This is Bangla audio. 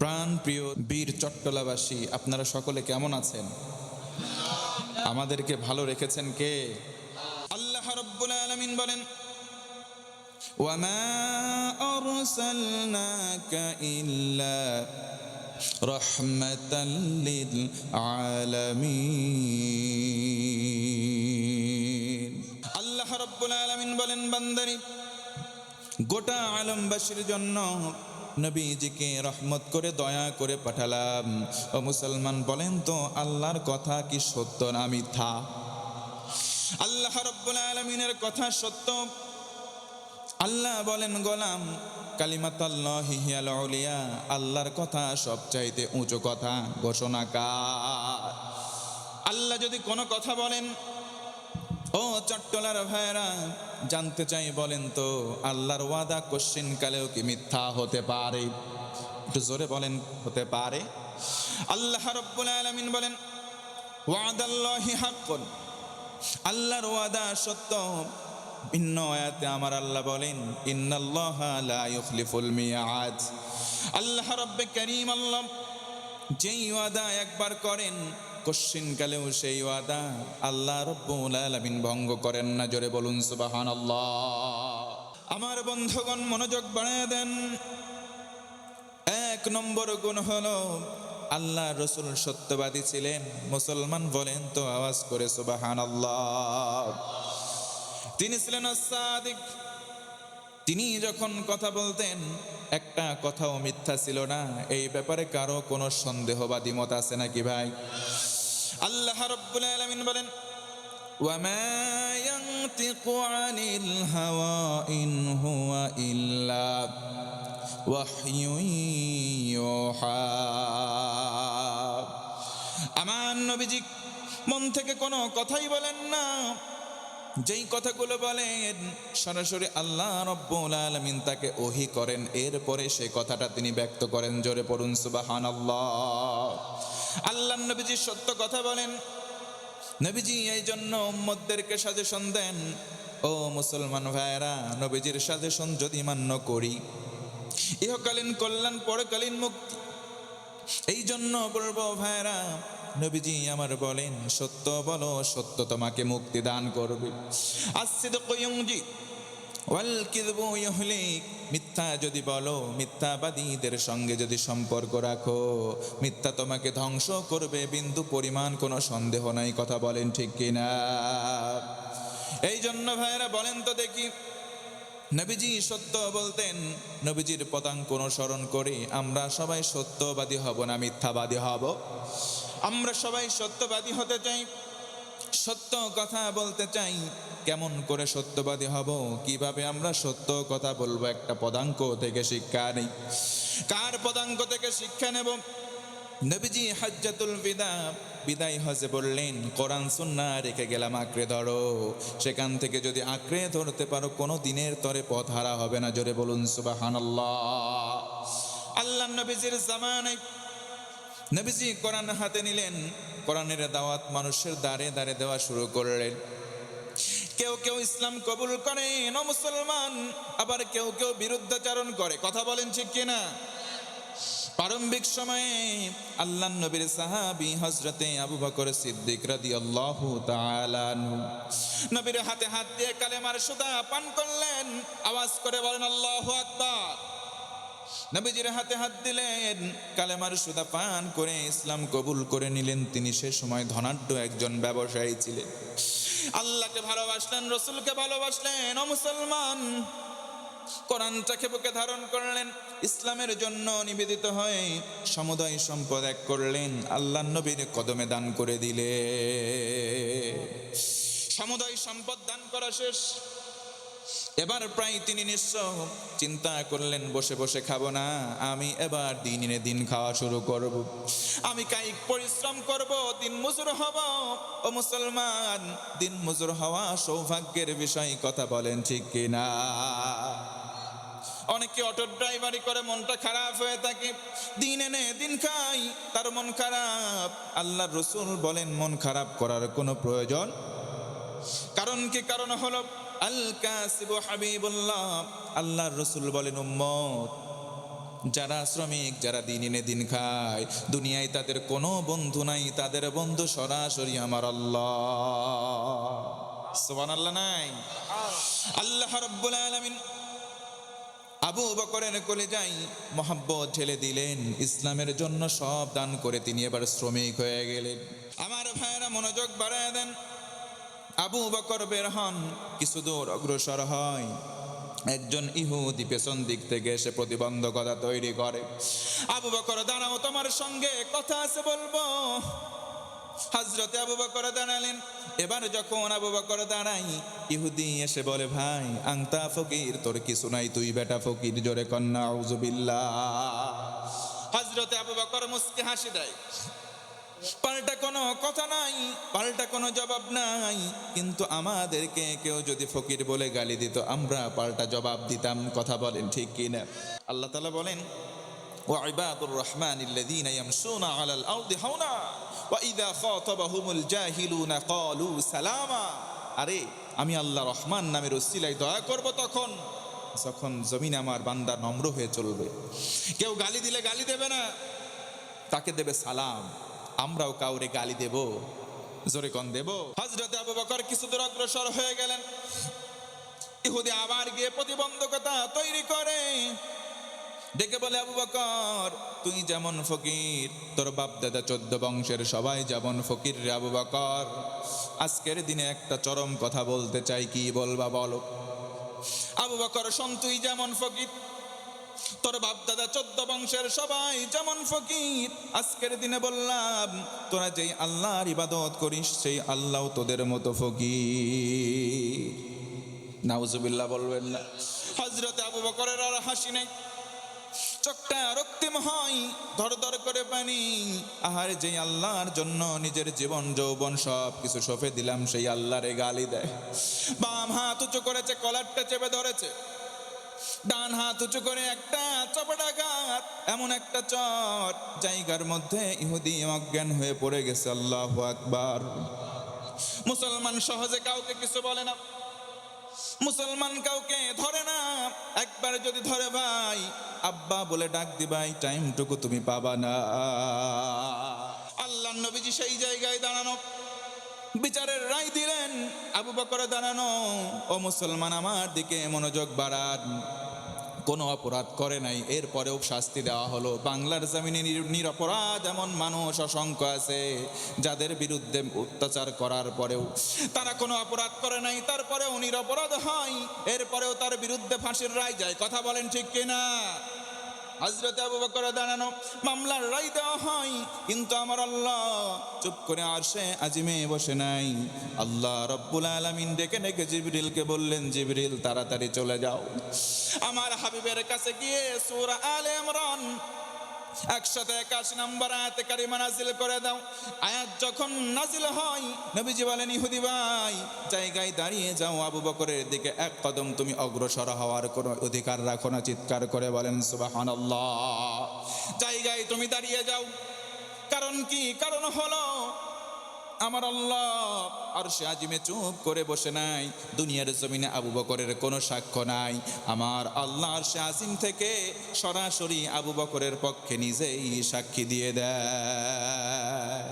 প্রাণ প্রিয় বীর চট্টলাবাসী, আপনারা সকলে কেমন আছেন? আমাদেরকে ভালো রেখেছেন কে? আল্লাহ রাব্বুল আলামিন বলেন, ওয়ামা আরসালনাকা ইল্লা রাহমাতাল লিল আলামিন। আল্লাহ রাব্বুল আলামিন বলেন, বান্দারি গোটা আলমবাসীর জন্য নবীজিকে রহমত করে দয়া করে পাঠালাম। ও মুসলমান, বলেন তো আল্লাহর কথা কি সত্য না মিথ্যা? আল্লাহ রাব্বুল আলামিনের কথা সত্য। আল্লাহ বলেন, গোলাম কালিমাতুল্লাহি হিয়াল উলিয়া, আল্লাহর কথা সবচাইতে উঁচু কথা। ঘোষণাকার। আল্লাহ যদি কোনো কথা বলেন, ও চট্টলার ভাইরা জানতে চাই, বলেন তো আল্লাহর ওয়াদা কোশ্চিন কালেও কি মিথ্যা হতে পারে? একটু জোরে বলেন, হতে পারে? আল্লাহ রাব্বুল আলামিন বলেন, ওয়াদাল্লাহি হাক্কুন, আল্লাহর ওয়াদা সত্য। ভিন্ন আয়াতে আমার আল্লাহ বলেন, ইন্নাল্লাহা লা ইউখলিফুল মিয়াদ। আল্লাহ রব্বে কারীম আল্লাহ যেই ওয়াদা একবার করেন, কোশ্চিন কালেও সেই ওয়াদা আল্লাহ রব্বুল আলামিন ভঙ্গ করেন না। জোরে বলুন সুবহানাল্লাহ। আমার বন্ধুগণ, মনোযোগ বাড়ায় দেন। এক নম্বর গুণ হলো আল্লাহ রসুল সত্যবাদী ছিলেন। মুসলমান বলেন তো আওয়াজ করে সুবহানাল্লাহ। তিনি ছিলেন সাদিক। তিনি যখন কথা বলতেন একটা কথাও মিথ্যা ছিল না। এই ব্যাপারে কারো কোনো সন্দেহ বা দ্বিমত আছে নাকি ভাই? আল্লাহ রাব্বুল আলামিন বলেন, ওয়ামা ইয়ানতিকু আনিল হাওয়া ইন হুয়া ইল্লা ওয়াহয়ুন ইউহা। আমার নবীজি মন থেকে কোনো কথাই বলেন না। যেই কথাগুলো বলেন সরাসরি আল্লাহ রাব্বুল আলামিন তাকে ওহী করেন, এরপরে সেই কথাটা তিনি ব্যক্ত করেন। জোরে পড়ুন সুবহানাল্লাহ। আল্লাহর নবীজি সত্য কথা বলেন। নবীজি এই জন্য উম্মতদেরকে সাজেশন দেন, ও মুসলমান ভাইরা, নবীজির সাজেশন যদি মান্য করি ইহকালীন কল্যাণ, পরকালীন মুক্তি। এই জন্য বলবো ভাইরা, নবীজি আমার বলেন, সত্য বলো, সত্য তোমাকে মুক্তি দান করবে। আসসিদকু ইউনজি ওয়াল কিযবু ইহলিক। মিথ্যা যদি বলো, মিথ্যাবাদীদের সঙ্গে যদি সম্পর্ক রাখো, মিথ্যা তোমাকে ধ্বংস করবে, বিন্দু পরিমাণ কোনো সন্দেহ নাই। কথা বলেন ঠিক কিনা? এই জন্য ভাইরা বলেন তো দেখি, নবীজি সত্য বলতেন, নবীজির পদাঙ্ক অনুসরণ করে আমরা সবাই সত্যবাদী হব না মিথ্যাবাদী হব? আমরা সবাই সত্যবাদী হতে চাই, সত্য কথা বলতে চাই। কেমন করে সত্যবাদী হব, কিভাবে আমরা সত্য কথা বলবো? একটা পদাঙ্ক থেকে শিক্ষা নেই। কার পদাঙ্ক থেকে শিক্ষা নেব? নবীজি হাজ্জাতুল বিদায় হজে বললেন, কোরআন সুন্নাহ রেখে গেলাম, আঁকড়ে ধরো। সেখান থেকে যদি আঁকড়ে ধরতে পারো, কোনো দিনের তরে পথ হারা হবে না। জোরে বলুন সুবহানাল্লাহ। আল্লাহ নবীজির জামানায় নবীজি কোরআন হাতে নিলেন, কোরআনের দাওয়াত মানুষের দ্বারে দ্বারে দেওয়া শুরু করলেন। কেউ কেউ ইসলাম কবুল করে না মুসলমান, আবার কেউ কেউ বিরুদ্ধাচরণ করে। কথা বলেন ঠিক কিনা? প্রারম্ভিক সময়ে আল্লাহর নবীর সাহাবী হযরতে আবু বকর সিদ্দিক রাদিয়াল্লাহু তাআলা আনহু নবীর হাতে হাত দিয়ে কালেমার সুতা পান করলেন। আওয়াজ করে বলেন আল্লাহু আকবার। নবীজির হাতে হাত দিলেন, কালেমার সুতা পান করে ইসলাম কবুল করে নিলেন। তিনি সে সময় ধনাঢ্য একজন ব্যবসায়ী ছিলেন। আল্লাহকে ভালোবাসলেন, রসুলকে ভালোবাসলেন। ও মুসলমান, কোরআনটাকে বুকে ধারণ করলেন, ইসলামের জন্য নিবেদিত হয়ে সমুদয় সম্পদ এক করলেন, আল্লাহর নবীর কদমে দান করে দিলে। সমুদয় সম্পদ দান করা শেষ। এবার প্রায় তিনি নিঃস্ব। চিন্তা করলেন, বসে বসে খাবো না, আমি এবার দিন এনে দিন খাওয়া শুরু করব। আমি কায়িক পরিশ্রম করব, দিন মজুর হব। ও মুসলমান, দিন মজুর হওয়া সৌভাগ্যের বিষয়। কথা বলেন ঠিক কিনা? অনেকে অটো ড্রাইভারি করে, মনটা খারাপ হয়ে থাকে, দিন এনে দিন খাই, তার মন খারাপ। আল্লাহর রাসূল বলেন, মন খারাপ করার কোনো প্রয়োজন। কারণ কি? কারণ হলো আল কাসিবু হাবিবুল্লাহ। আল্লাহর রাসূল বলেন, উম্মত যারা শ্রমিক, যারা দিন এনে দিন খায়, দুনিয়ায় তাদের কোনো বন্ধু নাই, তাদের বন্ধু সরাসরি আমার আল্লাহ। সুবহানাল্লাহ নাই? আল্লাহ রাব্বুল আলামিন আবু বকরের কলিজায় মোহাব্বত ঢেলে দিলেন, ইসলামের জন্য সব দান করে তিনি এবার শ্রমিক হয়ে গেলেন। আমার ভাইয়েরা মনোযোগ বাড়ায় দেন। আবু বকর বের হন, কিছু দূর অগ্রসর হয়, একজন ইহুদি পেছন দিক থেকে এসে প্রতিবন্ধকতা তৈরি করে। আবু বকর দাঁড়াও, তোমার সঙ্গে কথা আছে বলবো। হযরতে আবু বকর দাঁড়ালেন। এবার যখন আবু বকর দাঁড়াই, ইহুদি এসে বলে, ভাই আংতা ফকির, তোর কিছু নাই, তুই বেটা ফকির। জোরে কন্যা আউযুবিল্লাহ। হযরতে আবু বকর মুস্কি হাসি দেয়, পাল্টা কোনো কথা নাই, পাল্টা কোনো জবাব নাই। কিন্তু আমাদেরকে কেউ যদি ফকির বলে গালি দিত, আমরা পাল্টা জবাব দিতাম। কথা বলেন ঠিক কিনা? আল্লাহ তাআলা বলেন, ওয়াইবাদুর রহমানিল্লাযীনা ইয়ামশুনা আলাল আরদি হাওনা ওয়া ইযা খাতাবাহুমুল জাহিলুনা ক্বালু সালামা। আরে আমি আল্লাহ রহমান নামের উসিলায় দয়া করব তখন যখন জমিনে আমার বান্দা নম্র হয়ে চলবে। কেউ গালি দিলে গালি দেবে না, তাকে দেবে সালাম। আমরাও কাউরে গালি দেব? জোরে কোন দেব? হযরতে আবু বকর কিছু দূর অগ্রসর হয়ে গেলেন। ইহুদি আবার গিয়ে প্রতিবন্ধকতা তৈরি করে, ডেকে বলে, আবু বকর তুই যেমন ফকির, তোর বাপ দাদা 14 বংশের সবাই যেমন ফকির রে আবু বকর। আজকের দিনে একটা চরম কথা বলতে চাই, কি বলবা বলো? আবু বকর শোন, তুই যেমন ফকির, তোর বাপ দাদা 14 বংশের সবাই যেমন ফকির। আজকের দিনে বললাম, তোরা যেই আল্লাহর ইবাদত করিস সেই আল্লাহ তোদের মতো ফকির। নাউজুবিল্লাহ বলবেন না? হযরতে আবু বকরের আর হাসি নেই, চোখটা রক্তিম হয়, ধর ধর করে পানি। আহারে, যেই আল্লাহর জন্য নিজের জীবন যৌবন সব কিছু সঁপে দিলাম, সেই আল্লাহরে গালি দেয়। বাম হাত উঁচু করেছে, কলারটা চেপে ধরেছে, ডান হাত উঁচু করে একটা চপটাঘাত, এমন একটা চট জায়গার মধ্যে ইহুদি অজ্ঞান হয়ে পড়ে গেছে। আল্লাহু আকবার। মুসলমান সহজে কাউকে কিছু বলে না, মুসলমান কাউকে ধরে না। একবার যদি ধরে, ভাই আব্বা বলে ডাক দিবাই, টাইমটুকু তুমি পাবা না। আল্লাহর নবীজি সেই জায়গায় দাঁড়ানো, বিচারের রায় দিলেন। আবু বকর দাঁড়ানো, ও মুসলমান আমার দিকে মনোযোগ বাড়ান। কোনো অপরাধ করে নাই, এরপরেও শাস্তি দেওয়া হলো। বাংলার জমিনে নিরপরাধ এমন মানুষ অসংখ্য আছে, যাদের বিরুদ্ধে অত্যাচার করার পরেও তারা কোনো অপরাধ করে নাই, তারপরেও নিরপরাধ হয়, এরপরেও তার বিরুদ্ধে ফাঁসির রায় যায়। কথা বলেন ঠিক কিনা? হযরতে আবু বকর দাঁড়ানো, মামলার রায় দেওয়া হয়, কিন্তু আমার আল্লাহ চুপ করে আরশে আজিমে বসে নাই। আল্লাহ রব্বুল আলামিন ডেকে ডেকে জিবরিলকে বললেন, জিবরিল তাড়াতাড়ি চলে যাও, আমার হাবিবের কাছে গিয়ে সূরা আলে ইমরান 181 নম্বর আয়াতে কারিমা নাজিল করে দাও। আয়াত যখন নাজিল হয়, নবীজি বলেন, ইহুদি ভাই জায়গায় দাঁড়িয়ে যাও, আবু বকরের দিকে এক কদম তুমি অগ্রসর হওয়ার কোনো অধিকার রাখো না। চিৎকার করে বলেন সুবহানাল্লাহ। জায়গায় তুমি দাঁড়িয়ে যাও। কারণ কি? কারণ হলো আমার আল্লাহ আরশে আজিমে চুপ করে বসে নাই। দুনিয়ার জমিনে আবু বকরের কোনো সাক্ষ্য নাই। আমার আল্লাহ আরশে আজিম থেকে সরাসরি আবু বকরের পক্ষে নিজেই সাক্ষী দিয়ে দেয়।